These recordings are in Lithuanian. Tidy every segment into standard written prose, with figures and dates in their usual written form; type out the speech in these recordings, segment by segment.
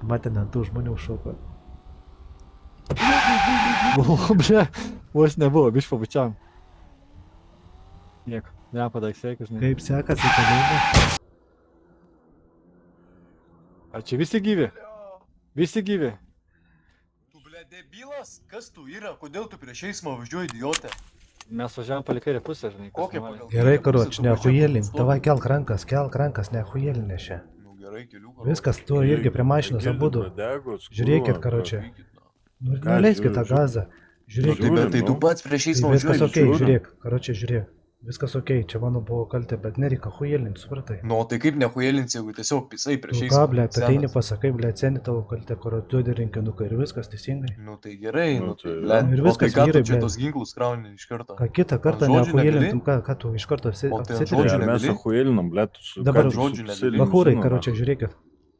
matė ant tų žmonių šoko. Buvo, ble, vos nebuvo, biš pabučiam. Nieko, nepadak sveikas, ne. Kaip sekasi kalėjime? Ar čia visi gyvi? Visi gyvi. Tu, ble, debilas? Kas tu yra? Kodėl tu prieš eismą važiuoji, idiotė? Mes važiavam palei kairę pusę, žinai. kas Kokią normaliai. pagal- Gerai, karoč, nehujelink. Davai kelk rankas, nehujelinė šią. Nu gerai, kelių kartų. Viskas, tu irgi prie mašinos abudu. Žiūrėkit, karočią. Nu, Ką neleiskit tą žiūriu, gazą. Nu, Žiūrėkit, tai, bet tai tu nu. pats prieš eismą tai viskas važiuoji. okei, žiūriu. žiūrėk, karočią, žiūrėk. Viskas okei, čia mano buvo kaltė, bet nereikia hujelinti, supratai. Nu, tai kaip nehujelins, jeigu tiesiog pisai prieš Nu eismą. ką, ble, ateini Senas. pasakai, ble, atseni tavo kaltę, kur duodi rinkinuką ir viskas teisingai. Nu tai gerai, Nu, nu tai tai, yra. ble. Ir O tai viskas, ką tu vyrai, čia ble. tos ginklus krauni iš karto? Ką kitą kartą Ant žodžių nehujelintum, ką tu iš karto O tai ant apsitari. žodžių Ar mes negali? ahuėlinam, ble, tu su... Dabar ką tik žodžių su negali. Psilium Bahūrai, žino, karočią, na. žiūrėkit.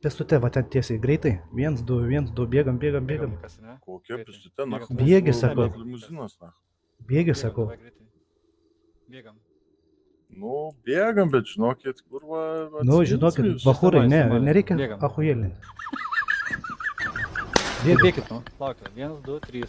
Pėstute, va ten tiesiai, greitai. 1, 2, 1, 2, bėgam. Kas, ne? Kokia Greitai. pistute, na. Bėgam. Bėgi, sako. Limuzinas, na. Bėgi, Bėgam, sakau. davai greitai. Bėgam. Nu, bėgam, bet žinokit, kur va... Nu, atsiminsim žinokit, jūs. bahūrai, ne, Sistema, nereikia bėgam. ahujelinti. Bėkit, nu. Laukia. 1, 2, 3.